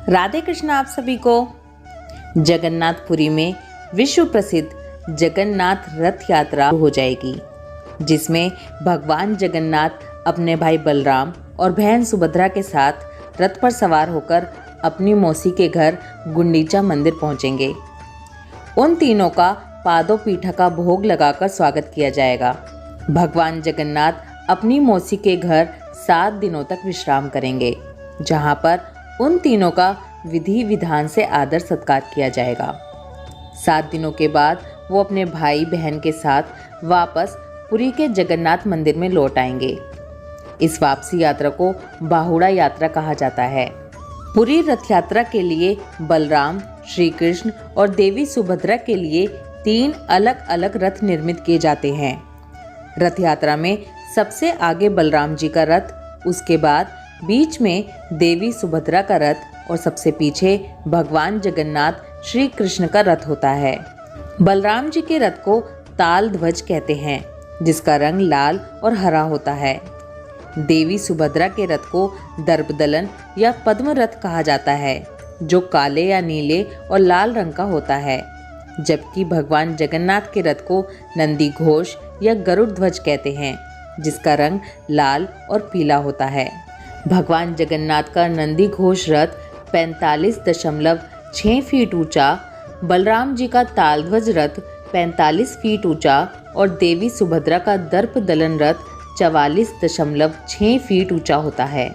राधे कृष्ण आप सभी को। जगन्नाथपुरी में विश्व प्रसिद्ध जगन्नाथ रथ यात्रा हो जाएगी, जिसमें भगवान जगन्नाथ अपने भाई बलराम और बहन सुभद्रा के साथ रथ पर सवार होकर अपनी मौसी के घर गुंडीचा मंदिर पहुंचेंगे। उन तीनों का पादों पीठा का भोग लगाकर स्वागत किया जाएगा। भगवान जगन्नाथ अपनी मौसी के घर 7 दिनों तक विश्राम करेंगे, जहां पर उन तीनों का विधि विधान से आदर सत्कार किया जाएगा। 7 दिनों के बाद वो अपने भाई बहन के साथ वापस पुरी के जगन्नाथ मंदिर में लौट आएंगे। इस वापसी यात्रा को बाहुड़ा यात्रा कहा जाता है। पुरी रथ यात्रा के लिए बलराम, श्री कृष्ण और देवी सुभद्रा के लिए 3 अलग अलग रथ निर्मित किए जाते हैं। रथ यात्रा में सबसे आगे बलराम जी का रथ, उसके बाद बीच में देवी सुभद्रा का रथ और सबसे पीछे भगवान जगन्नाथ श्री कृष्ण का रथ होता है। बलराम जी के रथ को ताल ध्वज कहते हैं, जिसका रंग लाल और हरा होता है। देवी सुभद्रा के रथ को दर्पदलन या पद्म रथ कहा जाता है, जो काले या नीले और लाल रंग का होता है। जबकि भगवान जगन्नाथ के रथ को नंदी घोष या गरुड़ ध्वज कहते हैं, जिसका रंग लाल और पीला होता है। भगवान जगन्नाथ का नंदी घोष रथ 45.6 फीट ऊंचा, बलराम जी का तालध्वज रथ 45 फीट ऊंचा और देवी सुभद्रा का दर्प दलन रथ 44.6 फीट ऊंचा होता है।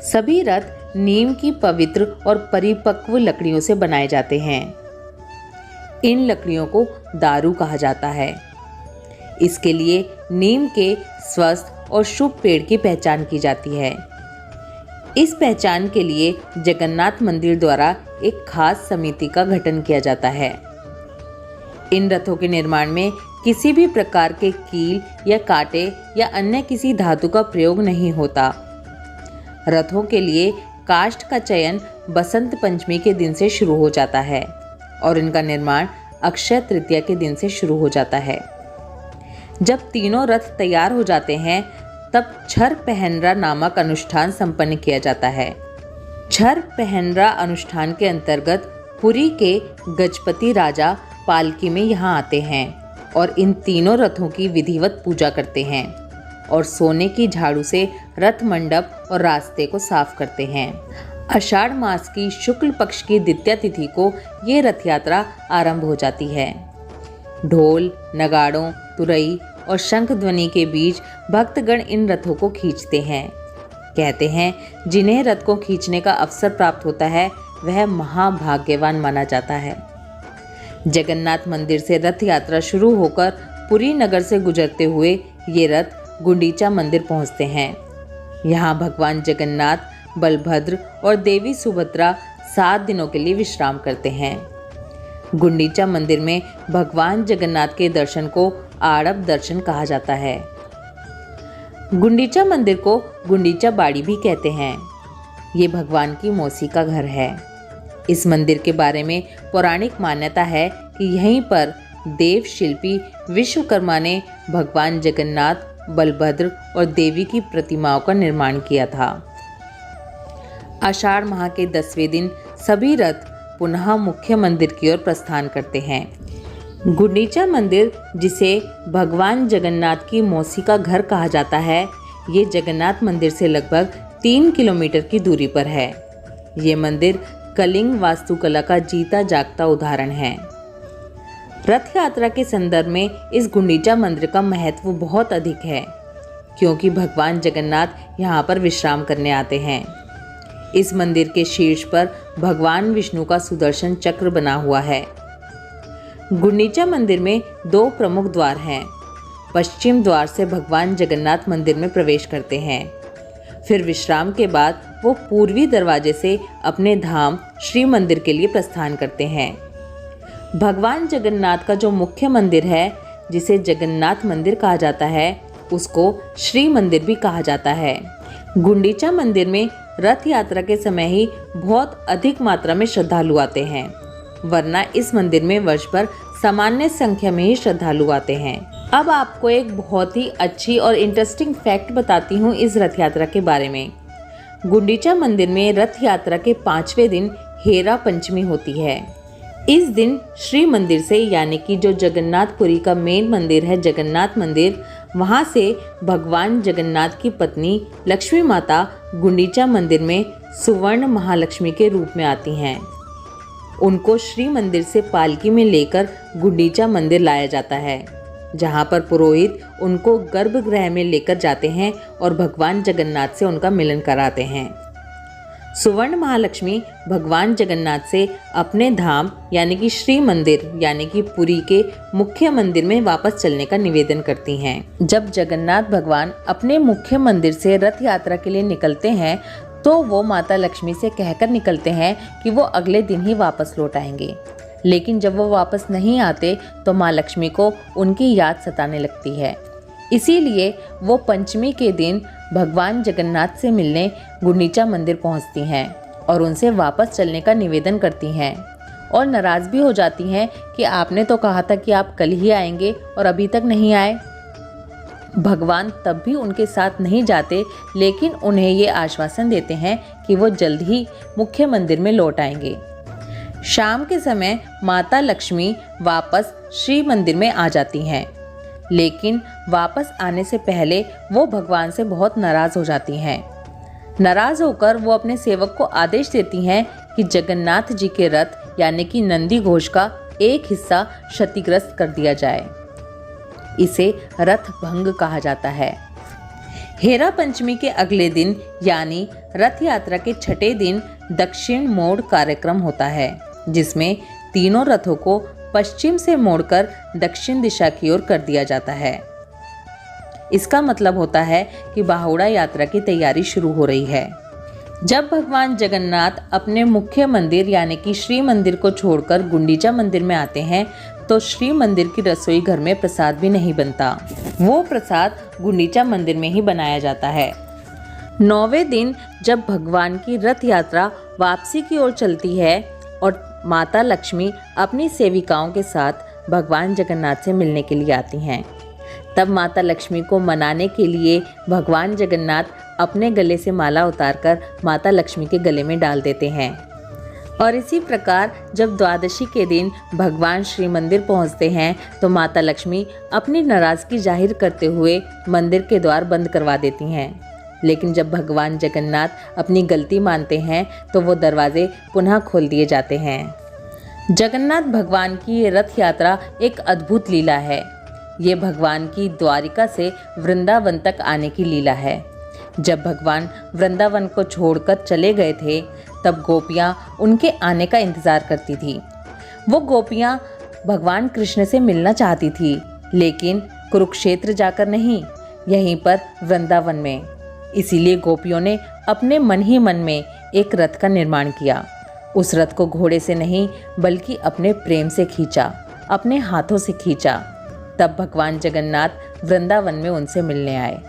सभी रथ नीम की पवित्र और परिपक्व लकड़ियों से बनाए जाते हैं। इन लकड़ियों को दारू कहा जाता है। इसके लिए नीम के स्वस्थ और शुभ पेड़ की पहचान की जाती है। इस पहचान के लिए जगन्नाथ मंदिर द्वारा एक खास समिति का गठन किया जाता है। इन रथों के निर्माण में किसी भी प्रकार के कील या कांटे या अन्य किसी धातु का प्रयोग नहीं होता। रथों के लिए काष्ठ का चयन बसंत पंचमी के दिन से शुरू हो जाता है और इनका निर्माण अक्षय तृतीया के दिन से शुरू हो जाता है। जब तीनों रथ तैयार हो जाते हैं, तब छर पहनरा नामक अनुष्ठान संपन्न किया जाता है। छर पहनरा अनुष्ठान के अंतर्गत पुरी के गजपति राजा पालकी में यहाँ आते हैं और इन तीनों रथों की विधिवत पूजा करते हैं और सोने की झाड़ू से रथ मंडप और रास्ते को साफ करते हैं। आषाढ़ मास की शुक्ल पक्ष की द्वितीया तिथि को ये रथ यात्रा आरंभ हो जाती है। ढोल, नगाड़ों, तुरई और शंख ध्वनि के बीच भक्तगण इन रथों को खींचते हैं। कहते हैं, जिन्हें रथ को खींचने का अवसर प्राप्त होता है, वह महाभाग्यवान माना जाता है। जगन्नाथ मंदिर से रथ यात्रा शुरू होकर पुरी नगर से गुजरते हुए ये रथ गुंडीचा मंदिर पहुंचते हैं। यहाँ भगवान जगन्नाथ, बलभद्र और देवी सुभद्रा 7 दिनों के लिए विश्राम करते हैं। गुंडीचा मंदिर में भगवान जगन्नाथ के दर्शन को आड़प दर्शन कहा जाता है। गुंडीचा मंदिर को गुंडीचा बाड़ी भी कहते हैं। ये भगवान की मौसी का घर है। इस मंदिर के बारे में पौराणिक मान्यता है कि यहीं पर देव शिल्पी विश्वकर्मा ने भगवान जगन्नाथ, बलभद्र और देवी की प्रतिमाओं का निर्माण किया था। आषाढ़ माह के 10वें दिन सभी रथ पुनः मुख्य मंदिर की ओर प्रस्थान करते हैं। गुंडीचा मंदिर, जिसे भगवान जगन्नाथ की मौसी का घर कहा जाता है, ये जगन्नाथ मंदिर से लगभग 3 किलोमीटर की दूरी पर है। ये मंदिर कलिंग वास्तुकला का जीता जागता उदाहरण है। रथ यात्रा के संदर्भ में इस गुंडीचा मंदिर का महत्व बहुत अधिक है, क्योंकि भगवान जगन्नाथ यहाँ पर विश्राम करने आते हैं। इस मंदिर के शीर्ष पर भगवान विष्णु का सुदर्शन चक्र बना हुआ है। गुंडीचा मंदिर में 2 प्रमुख द्वार हैं। पश्चिम द्वार से भगवान जगन्नाथ मंदिर में प्रवेश करते हैं। फिर विश्राम के बाद वो पूर्वी दरवाजे से अपने धाम श्री मंदिर के लिए प्रस्थान करते हैं। भगवान जगन्नाथ का जो मुख्य मंदिर है, जिसे जगन्नाथ मंदिर कहा जाता है, उसको श्री मंदिर भी कहा जाता है। गुंडीचा मंदिर में रथ यात्रा के समय ही बहुत अधिक मात्रा में श्रद्धालु आते हैं, वरना इस मंदिर में वर्ष भर सामान्य संख्या में ही श्रद्धालु आते हैं। अब आपको एक बहुत ही अच्छी और इंटरेस्टिंग फैक्ट बताती हूँ इस रथ यात्रा के बारे में। गुंडीचा मंदिर में रथ यात्रा के 5वें दिन हेरा पंचमी होती है। इस दिन श्री मंदिर से, यानी कि जो जगन्नाथपुरी का मेन मंदिर है जगन्नाथ मंदिर, वहां से भगवान जगन्नाथ की पत्नी लक्ष्मी माता गुंडीचा मंदिर में सुवर्ण महालक्ष्मी के रूप में आती हैं। उनको श्री मंदिर से पालकी में लेकर गुंडीचा मंदिर लाया जाता है, जहां पर पुरोहित उनको गर्भगृह में लेकर जाते हैं और भगवान जगन्नाथ से उनका मिलन कराते हैं। सुवर्ण महालक्ष्मी भगवान जगन्नाथ से अपने धाम यानी कि श्री मंदिर यानी कि पुरी के मुख्य मंदिर में वापस चलने का निवेदन करती हैं। जब जगन्नाथ भगवान अपने मुख्य मंदिर से रथ यात्रा के लिए निकलते हैं तो वो माता लक्ष्मी से कहकर निकलते हैं कि वो अगले दिन ही वापस लौट आएंगे। लेकिन जब वो वापस नहीं आते तो माँ लक्ष्मी को उनकी याद सताने लगती है। इसीलिए वो पंचमी के दिन भगवान जगन्नाथ से मिलने गुंडीचा मंदिर पहुंचती हैं और उनसे वापस चलने का निवेदन करती हैं और नाराज़ भी हो जाती हैं कि आपने तो कहा था कि आप कल ही आएंगे और अभी तक नहीं आए। भगवान तब भी उनके साथ नहीं जाते, लेकिन उन्हें ये आश्वासन देते हैं कि वो जल्द ही मुख्य मंदिर में लौट आएंगे। शाम के समय माता लक्ष्मी वापस श्री मंदिर में आ जाती हैं, लेकिन वापस आने से पहले वो भगवान से बहुत नाराज़ हो जाती हैं। नाराज़ होकर वो अपने सेवक को आदेश देती हैं कि जगन्नाथ जी के रथ यानी कि नंदी घोष का एक हिस्सा क्षतिग्रस्त कर दिया जाए। इसे रथ भंग कहा जाता है। हेरा पंचमी के अगले दिन यानी रथ यात्रा के 6ठे दिन दक्षिण मोड़ कार्यक्रम होता है, जिसमें तीनों रथों को पश्चिम से मोड़कर दक्षिण दिशा की ओर कर दिया जाता है। इसका मतलब होता है कि बाहुड़ा यात्रा की तैयारी शुरू हो रही है। जब भगवान जगन्नाथ अपने मुख्य मंदिर यानी कि श्री मंदिर को छोड़कर गुंडीचा मंदिर में आते हैं तो श्री मंदिर की रसोई घर में प्रसाद भी नहीं बनता। वो प्रसाद गुंडीचा मंदिर में ही बनाया जाता है। 9वें दिन जब भगवान की रथ यात्रा वापसी की ओर चलती है और माता लक्ष्मी अपनी सेविकाओं के साथ भगवान जगन्नाथ से मिलने के लिए आती हैं, तब माता लक्ष्मी को मनाने के लिए भगवान जगन्नाथ अपने गले से माला उतारकर माता लक्ष्मी के गले में डाल देते हैं। और इसी प्रकार जब द्वादशी के दिन भगवान श्री मंदिर पहुंचते हैं तो माता लक्ष्मी अपनी नाराज़गी जाहिर करते हुए मंदिर के द्वार बंद करवा देती हैं। लेकिन जब भगवान जगन्नाथ अपनी गलती मानते हैं तो वो दरवाजे पुनः खोल दिए जाते हैं। जगन्नाथ भगवान की ये रथ यात्रा एक अद्भुत लीला है। ये भगवान की द्वारिका से वृंदावन तक आने की लीला है। जब भगवान वृंदावन को छोड़कर चले गए थे तब गोपियाँ उनके आने का इंतज़ार करती थी। वो गोपियाँ भगवान कृष्ण से मिलना चाहती थी, लेकिन कुरुक्षेत्र जाकर नहीं, यहीं पर वृंदावन में। इसीलिए गोपियों ने अपने मन ही मन में एक रथ का निर्माण किया। उस रथ को घोड़े से नहीं बल्कि अपने प्रेम से खींचा, अपने हाथों से खींचा। तब भगवान जगन्नाथ वृंदावन में उनसे मिलने आए।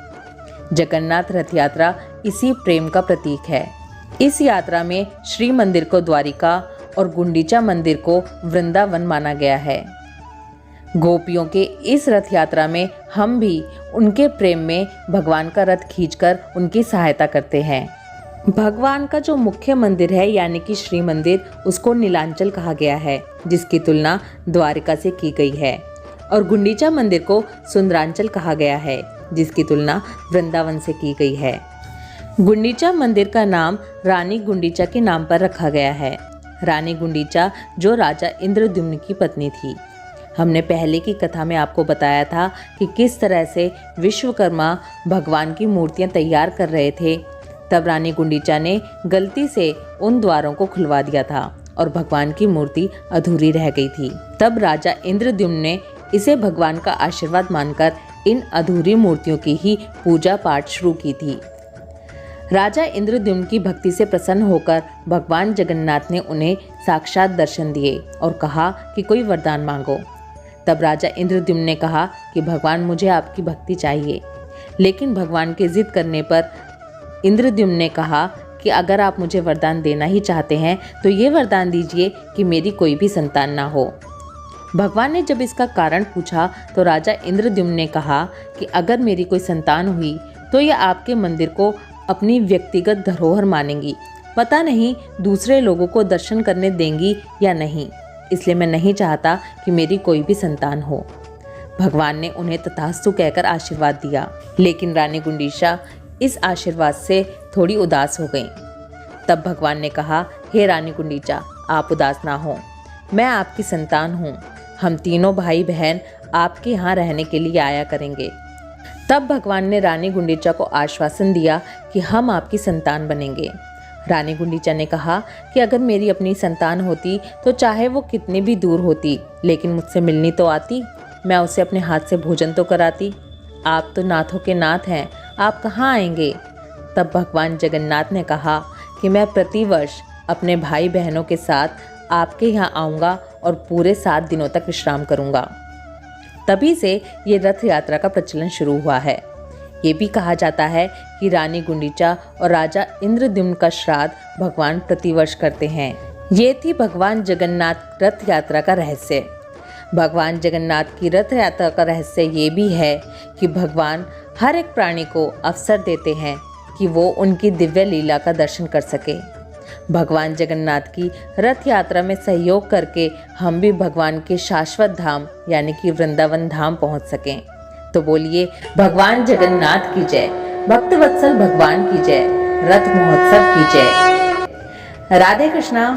जगन्नाथ रथ यात्रा इसी प्रेम का प्रतीक है। इस यात्रा में श्री मंदिर को द्वारिका और गुंडीचा मंदिर को वृंदावन माना गया है। गोपियों के इस रथ यात्रा में हम भी उनके प्रेम में भगवान का रथ खींचकर उनकी सहायता करते हैं। भगवान का जो मुख्य मंदिर है यानी कि श्री मंदिर, उसको नीलांचल कहा गया है, जिसकी तुलना द्वारिका से की गई है। और गुंडीचा मंदिर को सुंदरांचल कहा गया है, जिसकी तुलना वृंदावन से की गई है। गुंडीचा मंदिर का नाम रानी गुंडीचा के नाम पर रखा गया है। रानी गुंडीचा जो राजा इंद्रद्युम्न की पत्नी थी। हमने पहले की कथा में आपको बताया था कि किस तरह से विश्वकर्मा भगवान की मूर्तियां तैयार कर रहे थे। तब रानी गुंडीचा ने गलती से उन द्वारों को खुलवा दिया था और भगवान की मूर्ति अधूरी रह गई थी। तब राजा इंद्रद्युम्न ने इसे भगवान का आशीर्वाद मानकर इन अधूरी मूर्तियों की ही पूजा पाठ शुरू की थी। राजा इंद्रद्युम्न की भक्ति से प्रसन्न होकर भगवान जगन्नाथ ने उन्हें साक्षात दर्शन दिए और कहा कि कोई वरदान मांगो। तब राजा इंद्रद्युम्न ने कहा कि भगवान मुझे आपकी भक्ति चाहिए। लेकिन भगवान के जिद करने पर इंद्रद्युम्न ने कहा कि अगर आप मुझे वरदान देना ही चाहते हैं तो ये वरदान दीजिए कि मेरी कोई भी संतान ना हो। भगवान ने जब इसका कारण पूछा तो राजा इंद्रद्युम्न ने कहा कि अगर मेरी कोई संतान हुई तो यह आपके मंदिर को अपनी व्यक्तिगत धरोहर मानेंगी। पता नहीं दूसरे लोगों को दर्शन करने देंगी या नहीं, इसलिए मैं नहीं चाहता कि मेरी कोई भी संतान हो। भगवान ने उन्हें तथास्तु कहकर आशीर्वाद दिया, लेकिन रानी गुंडीचा इस आशीर्वाद से थोड़ी उदास हो गईं। तब भगवान ने कहा, हे रानी गुंडीचा, आप उदास ना हो, मैं आपकी संतान हूँ। हम तीनों भाई बहन आपके यहाँ रहने के लिए आया करेंगे। तब भगवान ने रानी गुंडीचा को आश्वासन दिया कि हम आपकी संतान बनेंगे। रानी गुंडीचा ने कहा कि अगर मेरी अपनी संतान होती तो चाहे वो कितनी भी दूर होती, लेकिन मुझसे मिलनी तो आती, मैं उसे अपने हाथ से भोजन तो कराती। आप तो नाथों के नाथ हैं, आप कहाँ आएंगे? तब भगवान जगन्नाथ ने कहा कि मैं प्रतिवर्ष अपने भाई बहनों के साथ आपके यहाँ आऊँगा और पूरे 7 दिनों तक विश्राम करूँगा। तभी से ये रथ यात्रा का प्रचलन शुरू हुआ है। ये भी कहा जाता है कि रानी गुंडीचा और राजा इंद्रद्युम्न का श्राद्ध भगवान प्रतिवर्ष करते हैं। ये थी भगवान जगन्नाथ रथ यात्रा का रहस्य। भगवान जगन्नाथ की रथ यात्रा का रहस्य ये भी है कि भगवान हर एक प्राणी को अवसर देते हैं कि वो उनकी दिव्य लीला का दर्शन कर सके। भगवान जगन्नाथ की रथ यात्रा में सहयोग करके हम भी भगवान के शाश्वत धाम यानी कि वृंदावन धाम पहुंच सकें। तो बोलिए भगवान जगन्नाथ की जय, भक्तवत्सल भगवान की जय, रथ महोत्सव की जय। राधे कृष्णा।